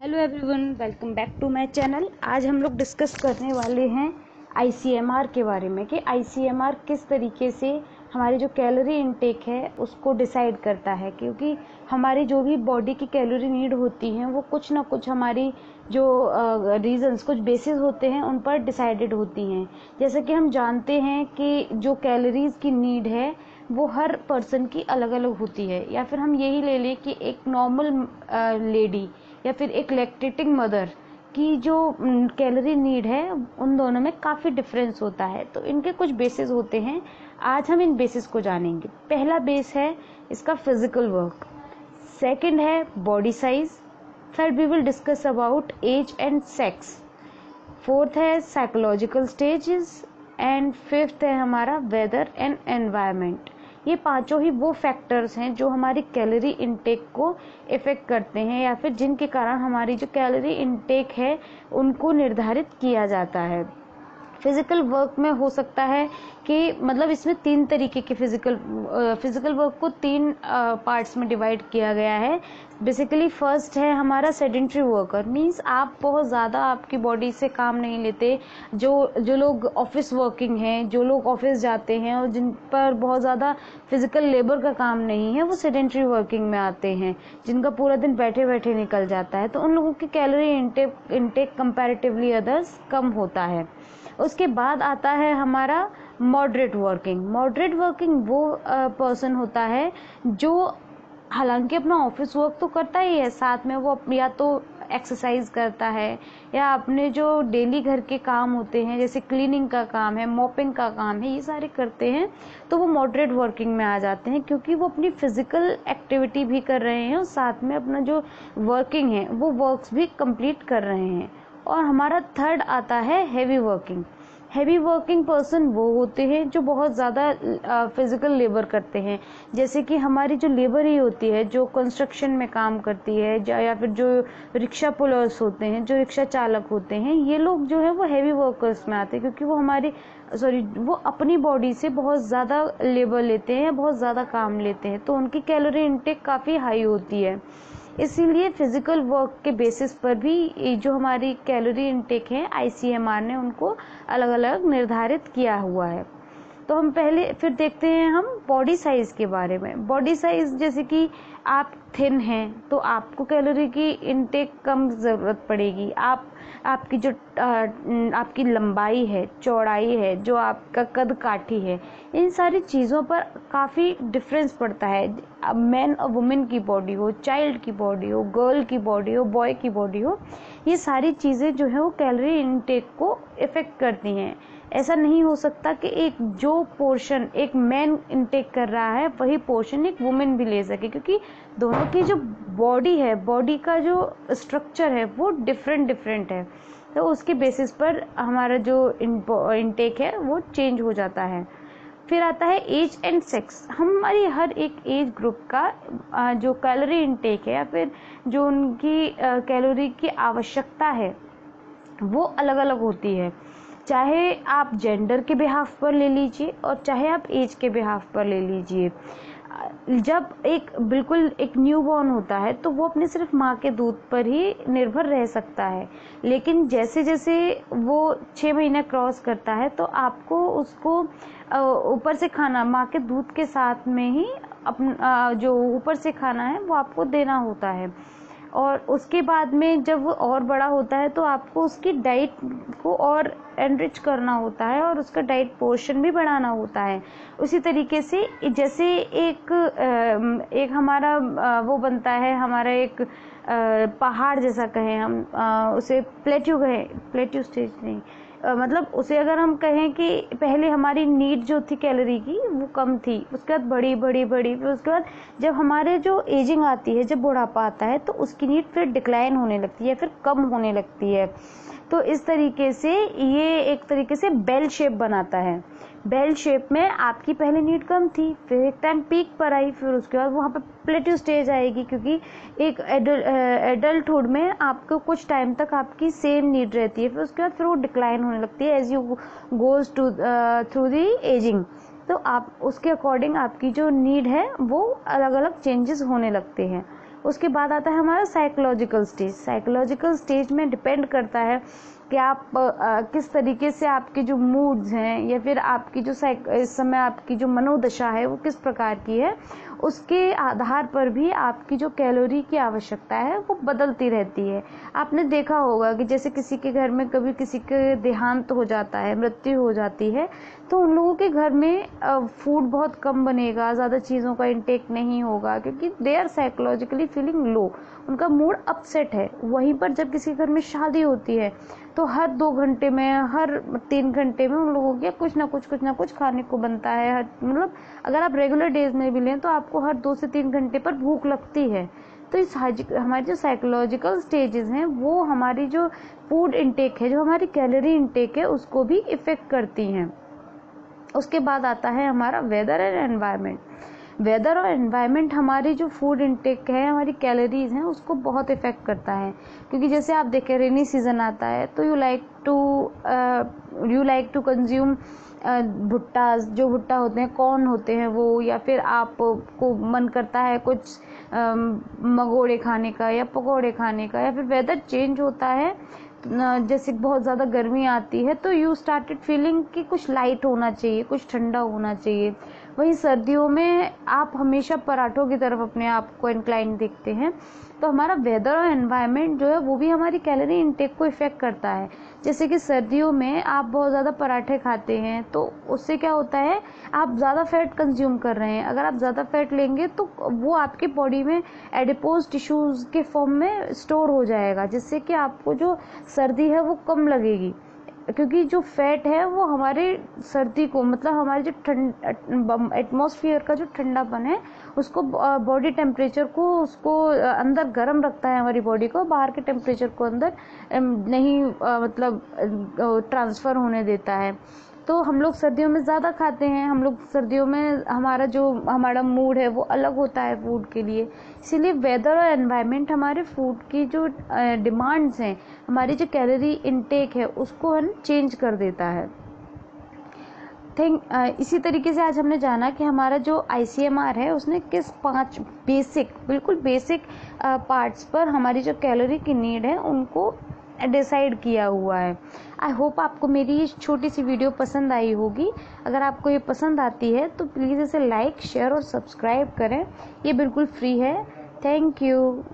Hello everyone, welcome back to my channel. आज हम लोग डिस्कस करने वाले हैं आईसीएमआर के बारे में कि आईसीएमआर किस तरीके से हमारी जो कैलोरी इनटेक है उसको डिसाइड करता है, क्योंकि हमारी जो भी बॉडी की कैलोरी नीड होती हैं वो कुछ ना कुछ हमारी जो रीजंस, कुछ बेसिस होते हैं उन पर डिसाइडेड होती हैं। जैसे कि हम जानते हैं कि जो कैलोरीज की नीड है वो हर पर्सन की अलग अलग होती है, या फिर हम यही ले लें कि एक नॉर्मल लेडी या फिर एक लैक्टेटिंग मदर की जो कैलोरी नीड है उन दोनों में काफ़ी डिफरेंस होता है। तो इनके कुछ बेसिस होते हैं, आज हम इन बेसिस को जानेंगे। पहला बेस है इसका फिजिकल वर्क, सेकंड है body size, third we will discuss about age and sex, fourth है साइकोलॉजिकल स्टेजेस एंड फिफ्थ है हमारा वेदर एंड एनवायरनमेंट। ये पांचों ही वो फैक्टर्स हैं जो हमारी कैलोरी इनटेक को इफेक्ट करते हैं, या फिर जिनके कारण हमारी जो कैलोरी इनटेक है उनको निर्धारित किया जाता है। फिजिकल वर्क में हो सकता है कि मतलब इसमें तीन तरीके के फिजिकल वर्क को तीन पार्ट्स में डिवाइड किया गया है। बेसिकली फर्स्ट है हमारा सेडेंट्री वर्कर, मींस आप बहुत ज़्यादा आपकी बॉडी से काम नहीं लेते। जो लोग ऑफिस वर्किंग हैं, जो लोग ऑफिस जाते हैं और जिन पर बहुत ज़्यादा फिजिकल लेबर का काम नहीं है, वो सेडेंट्री वर्किंग में आते हैं, जिनका पूरा दिन बैठे बैठे निकल जाता है। तो उन लोगों की कैलोरी इनटेक कंपैरेटिवली अदर्स कम होता है। उसके बाद आता है हमारा मॉडरेट वर्किंग वो पर्सन होता है जो हालांकि अपना ऑफिस वर्क तो करता ही है, साथ में वो या तो एक्सरसाइज करता है या अपने जो डेली घर के काम होते हैं जैसे क्लीनिंग का काम है, मॉपिंग का काम है, ये सारे करते हैं। तो वो मॉडरेट वर्किंग में आ जाते हैं, क्योंकि वो अपनी फिजिकल एक्टिविटी भी कर रहे हैं और साथ में अपना जो वर्किंग है वो वर्क्स भी कंप्लीट कर रहे हैं। और हमारा थर्ड आता है हैवी वर्किंग पर्सन वो होते हैं जो बहुत ज़्यादा फिजिकल लेबर करते हैं। जैसे कि हमारी जो लेबर ही होती है जो कंस्ट्रक्शन में काम करती है, या फिर जो रिक्शा पुलर्स होते हैं, जो रिक्शा चालक होते हैं, ये लोग जो है वो हैवी वर्कर्स में आते हैं, क्योंकि वो अपनी बॉडी से बहुत ज़्यादा लेबर लेते हैं या बहुत ज़्यादा काम लेते हैं, तो उनकी कैलोरी इनटेक काफ़ी हाई होती है। इसीलिए फिजिकल वर्क के बेसिस पर भी जो हमारी कैलोरी इनटेक है आईसीएमआर ने उनको अलग अलग निर्धारित किया हुआ है। तो हम पहले फिर देखते हैं हम बॉडी साइज के बारे में। बॉडी साइज, जैसे कि आप थिन हैं तो आपको कैलोरी की इनटेक कम ज़रूरत पड़ेगी। आपकी जो आपकी लंबाई है, चौड़ाई है, जो आपका कद काठी है, इन सारी चीज़ों पर काफ़ी डिफरेंस पड़ता है। अब मैन और वुमेन की बॉडी हो, चाइल्ड की बॉडी हो, गर्ल की बॉडी हो, बॉय की बॉडी हो, ये सारी चीज़ें जो है वो कैलोरी इनटेक को इफ़ेक्ट करती हैं। ऐसा नहीं हो सकता कि जो पोर्शन एक मैन इनटेक कर रहा है वही पोर्शन एक वुमेन भी ले सके, क्योंकि दोनों की जो बॉडी है, बॉडी का जो स्ट्रक्चर है वो डिफरेंट है। तो उसके बेसिस पर हमारा जो इनटेक है वो चेंज हो जाता है। फिर आता है एज एंड सेक्स। हमारी हर एक एज ग्रुप का जो कैलोरी इनटेक है या फिर जो उनकी कैलोरी की आवश्यकता है वो अलग अलग होती है। चाहे आप जेंडर के बिहाफ पर ले लीजिए और चाहे आप एज के बिहाफ पर ले लीजिए। जब बिल्कुल एक न्यूबॉर्न होता है तो वो अपने सिर्फ माँ के दूध पर ही निर्भर रह सकता है, लेकिन जैसे जैसे वो 6 महीने क्रॉस करता है तो आपको उसको ऊपर से खाना, माँ के दूध के साथ में ही अपना जो ऊपर से खाना है वो आपको देना होता है। और उसके बाद में जब वो और बड़ा होता है तो आपको उसकी डाइट को और एनरिच करना होता है और उसका डाइट पोर्शन भी बढ़ाना होता है। उसी तरीके से जैसे एक हमारा वो बनता है, हमारा एक पहाड़ जैसा कहें हम, उसे प्लेट्यू स्टेज नहीं, मतलब उसे अगर हम कहें कि पहले हमारी नीड जो थी कैलोरी की वो कम थी, उसके बाद बड़ी फिर उसके बाद जब हमारे जो एजिंग आती है, जब बुढ़ापा आता है तो उसकी नीड फिर डिक्लाइन होने लगती है, फिर कम होने लगती है। तो इस तरीके से ये एक तरीके से बेल शेप बनाता है। बेल शेप में आपकी पहले नीड कम थी, फिर एक टाइम पीक पर आई, फिर उसके बाद वहाँ पे प्लेट्यू स्टेज आएगी, क्योंकि एक एडल्टहुड में आपको कुछ टाइम तक आपकी सेम नीड रहती है, फिर उसके बाद फिर वो डिक्लाइन होने लगती है as you goes through the ageing. तो आप उसके अकॉर्डिंग आपकी जो नीड है वो अलग अलग चेंजेस होने लगते हैं। उसके बाद आता है हमारा साइकोलॉजिकल स्टेज। साइकोलॉजिकल स्टेज में डिपेंड करता है कि आप किस तरीके से आपके जो मूड्स हैं या फिर आपकी जो इस समय आपकी जो मनोदशा है वो किस प्रकार की है, उसके आधार पर भी आपकी जो कैलोरी की आवश्यकता है वो बदलती रहती है। आपने देखा होगा कि जैसे किसी के घर में कभी किसी के देहांत हो जाता है, मृत्यु हो जाती है, तो उन लोगों के घर में फूड बहुत कम बनेगा, ज़्यादा चीज़ों का इंटेक नहीं होगा, क्योंकि they are psychologically feeling low, उनका मूड अपसेट है। वहीं पर जब किसी घर में शादी होती है तो हर 2 घंटे में, हर 3 घंटे में उन लोगों के कुछ ना कुछ खाने को बनता है। मतलब अगर आप रेगुलर डेज में भी लें तो आपको हर 2 से 3 घंटे पर भूख लगती है। तो इस हमारी जो साइकोलॉजिकल स्टेजेस हैं वो हमारी जो फूड इंटेक है, जो हमारी कैलोरी इंटेक है, उसको भी इफेक्ट करती हैं। उसके बाद आता है हमारा वेदर एंड एनवायरनमेंट। वेदर और एनवायरनमेंट हमारी जो फूड इंटेक है, हमारी कैलोरीज हैं, उसको बहुत इफेक्ट करता है। क्योंकि जैसे आप देखें रेनी सीजन आता है तो यू लाइक टू कंज्यूम भुट्टा, जो भुट्टा होते हैं, कॉर्न होते हैं वो, या फिर आपको मन करता है कुछ मगोड़े खाने का या पकोड़े खाने का। या फिर वेदर चेंज होता है, जैसे बहुत ज़्यादा गर्मी आती है तो यू स्टार्टेड फीलिंग कि कुछ लाइट होना चाहिए, कुछ ठंडा होना चाहिए। वहीं सर्दियों में आप हमेशा पराठों की तरफ अपने आप को इंक्लाइन देखते हैं। तो हमारा वेदर और एनवायरनमेंट जो है वो भी हमारी कैलोरी इंटेक को इफेक्ट करता है। जैसे कि सर्दियों में आप बहुत ज़्यादा पराठे खाते हैं तो उससे क्या होता है, आप ज़्यादा फैट कंज्यूम कर रहे हैं। अगर आप ज़्यादा फैट लेंगे तो वो आपके बॉडी में एडिपोज टिश्यूज़ के फॉर्म में स्टोर हो जाएगा, जिससे कि आपको जो सर्दी है वो कम लगेगी। क्योंकि जो फैट है वो हमारे सर्दी को, मतलब हमारे जो एटमॉस्फेयर का जो ठंडापन है उसको, बॉडी टेम्परेचर को, उसको अंदर गर्म रखता है हमारी बॉडी को, बाहर के टेम्परेचर को अंदर नहीं मतलब ट्रांसफ़र होने देता है। तो हम लोग सर्दियों में ज़्यादा खाते हैं। हम लोग सर्दियों में हमारा मूड है वो अलग होता है फूड के लिए। इसीलिए वेदर और एनवायरनमेंट हमारे फूड की जो डिमांड्स हैं, हमारी जो कैलोरी इनटेक है, उसको हम चेंज कर देता है। इसी तरीके से आज हमने जाना कि हमारा जो ICMR है उसने किस 5 बिल्कुल बेसिक पार्ट्स पर हमारी जो कैलोरी की नीड है उनको डिसाइड किया हुआ है। आई होप आपको मेरी ये छोटी सी वीडियो पसंद आई होगी। अगर आपको ये पसंद आती है तो प्लीज़ इसे लाइक, शेयर और सब्सक्राइब करें। ये बिल्कुल फ्री है। Thank you.